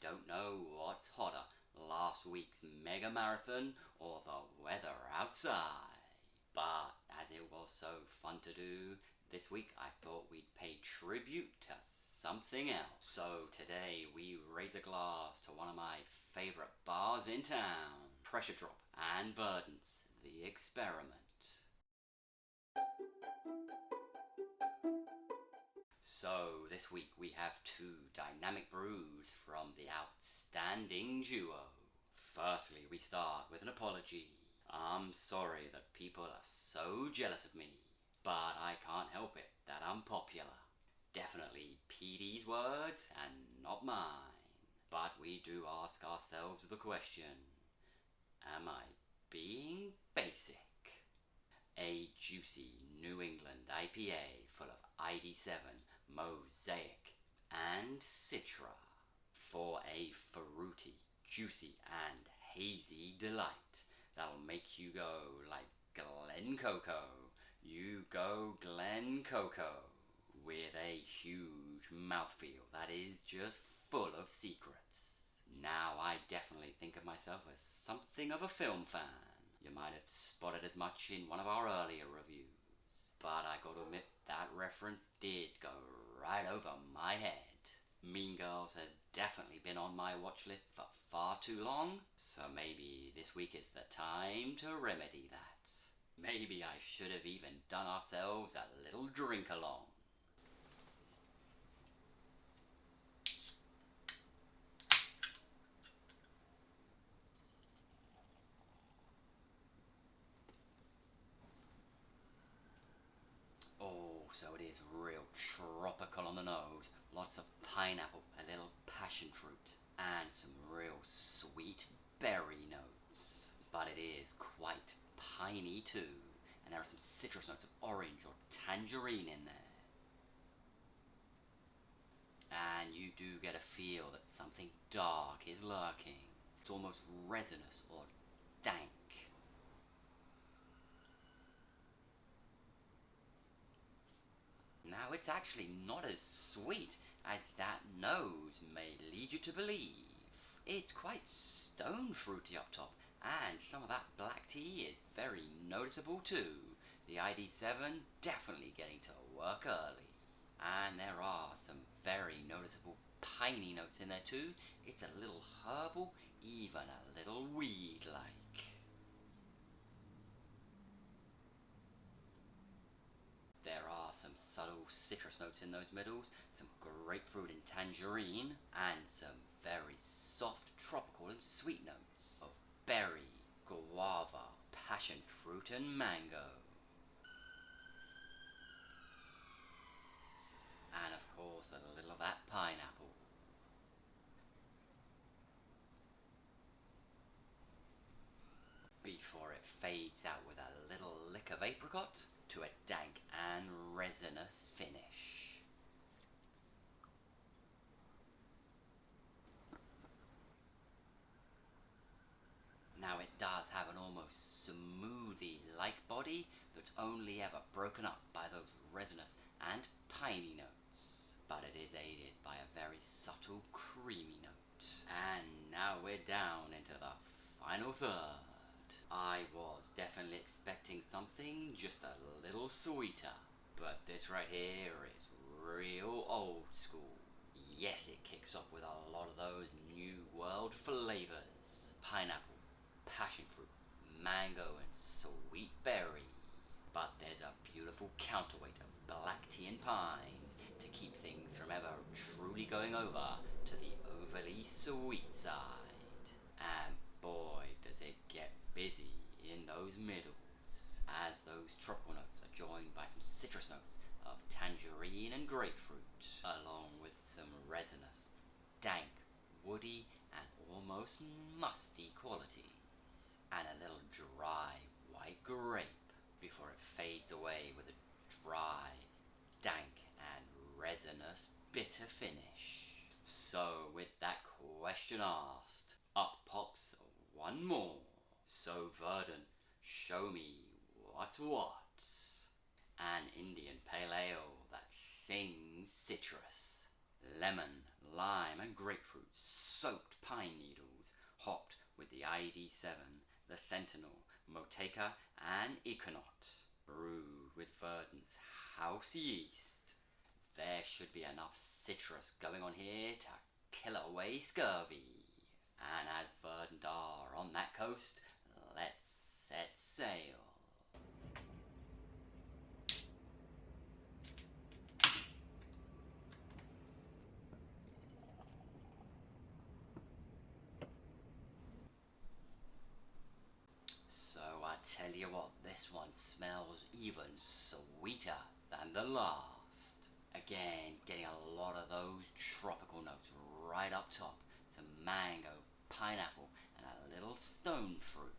don't know what's hotter, last week's mega marathon or the weather outside. But as it was so fun to do, this week I thought we'd pay tribute to something else. So today we raise a glass to one of my favourite bars in town, Pressure Drop and Verdant's The Experiment. So this week we have two dynamic brews from the outstanding duo. Firstly, we start with an apology. I'm sorry that people are so jealous of me, but I can't help it that I'm popular. Definitely PD's words and not mine. But we do ask ourselves the question, am I being basic? A juicy New England IPA full of ID7, Mosaic, and Citra for a fruity, juicy, and hazy delight that'll make you go like Glen Coco. You go Glen Coco with a huge mouthfeel that is just full of secrets. Now, I definitely think of myself as something of a film fan. You might have spotted as much in one of our earlier reviews. But I gotta admit, that reference did go right over my head. Mean Girls has definitely been on my watch list for far too long, so maybe this week is the time to remedy that. Maybe I should have even done ourselves a little drink along. Oh, so it is real tropical on the nose. Lots of pineapple, a little passion fruit, and some real sweet berry notes. But it is quite piney too, and there are some citrus notes of orange or tangerine in there. And you do get a feel that something dark is lurking. It's almost resinous or dank. Now, it's actually not as sweet as that nose may lead you to believe. It's quite stone fruity up top, and some of that black tea is very noticeable too. The ID7 definitely getting to work early. And there are some very noticeable piney notes in there too. It's a little herbal, even a little weed-like. There are some subtle citrus notes in those middles, some grapefruit and tangerine, and some very soft tropical and sweet notes of berry, guava, passion fruit, and mango. And of course, a little of that pineapple. Before it fades out with a little lick of apricot to a dank and resinous finish. Now, it does have an almost smoothie-like body that's only ever broken up by those resinous and piney notes. But it is aided by a very subtle creamy note. And now we're down into the final third. I was definitely expecting something just a little sweeter, but this right here is real old school. Yes, it kicks off with a lot of those new world flavors. Pineapple, passion fruit, mango, and sweet berry. But there's a beautiful counterweight of black tea and pines to keep things from ever truly going over to the overly sweet side. And boy, does it get busy in those middles, as those tropical notes are joined by some citrus notes of tangerine and grapefruit, along with some resinous, dank, woody, and almost musty qualities, and a little dry white grape before it fades away with a dry, dank, and resinous bitter finish. So, with that question asked, up pops one more. So, Verdant, show me what's what. An Indian pale ale that sings citrus. lemon, lime, and grapefruit soaked pine needles, hopped with the ID7, the Sentinel, Moteca, and Econaut, brewed with Verdant's house yeast. There should be enough citrus going on here to kill away scurvy. And as Verdant are on that coast, let's set sail. So I tell you what, this one smells even sweeter than the last. Again, getting a lot of those tropical notes right up top. Some mango, pineapple, and a little stone fruit.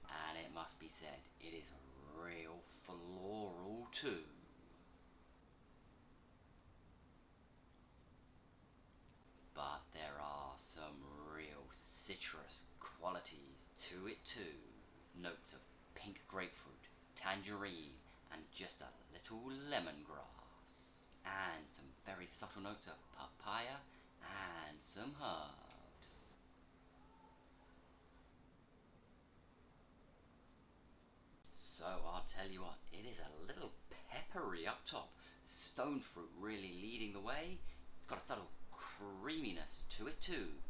And it must be said, it is real floral too. But there are some real citrus qualities to it too. Notes of pink grapefruit, tangerine, and just a little lemongrass. And some very subtle notes of papaya and some herbs. So I'll tell you what, it is a little peppery up top. Stone fruit really leading the way. It's got a subtle creaminess to it too.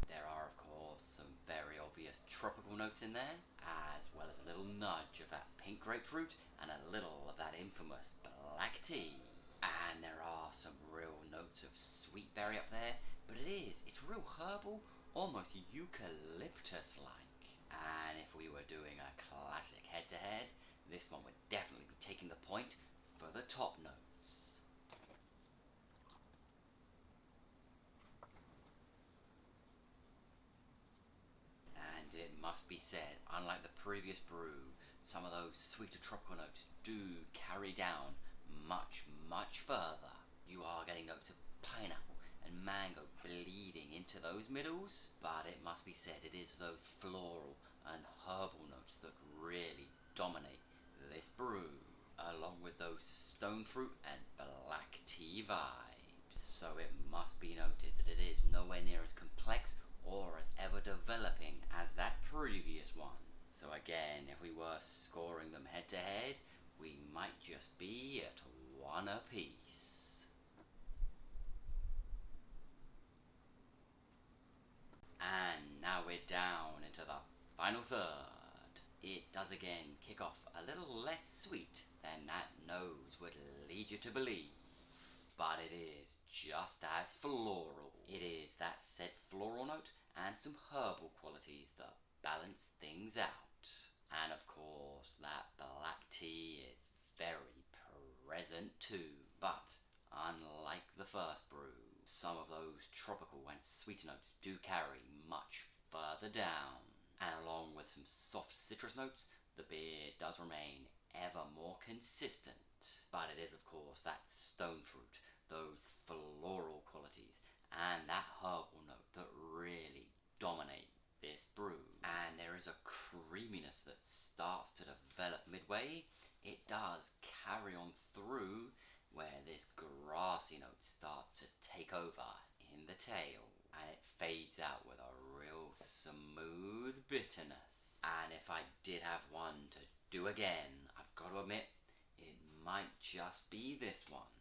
There are, of course, some very obvious tropical notes in there, as well as a little nudge of that pink grapefruit and a little of that infamous black tea. And there are some real notes of sweet berry up there, but it's real herbal, almost eucalyptus-like. And if we were doing a classic head-to-head, this one would definitely be taking the point for the top notes. And it must be said, unlike the previous brew, some of those sweeter tropical notes do carry down much, much further. You are getting notes of pineapple and mango bleeding into those middles, but it must be said it is those floral and herbal notes that really dominate this brew, along with those stone fruit and black tea vibes. So it must be noted that it is nowhere near as complex or as ever developing as that previous one. So again, if we were scoring them head to head, we might just be at one apiece. And now we're down into the final third. It does again kick off a little less sweet than that nose would lead you to believe. But it is just as floral. It is that said floral note and some herbal qualities that balance things out. And of course, that black tea is very present too. But unlike the first brew, some of those tropical and sweeter notes do carry much further down. And along with some soft citrus notes, the beer does remain ever more consistent. But it is, of course, that stone fruit, those floral qualities, and that herbal note that really dominate this brew. And there is a creaminess that starts to develop midway. It does carry on through where this grassy note starts to take over in the tail, and it fades out with a real smooth bitterness. And if I did have one to do again, I've got to admit, it might just be this one.